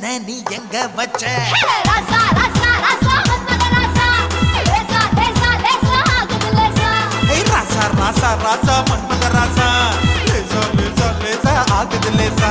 என்ன நீ எங்க வச்ச ராசா ராசா ராசா மன்மத ராசா லேசா லேசா லேசா ஆகுது லேசா ஏய் ராசா ராசா ராசா மன்மத ராசா லேசா லேசா லேசா ஆகுது லேசா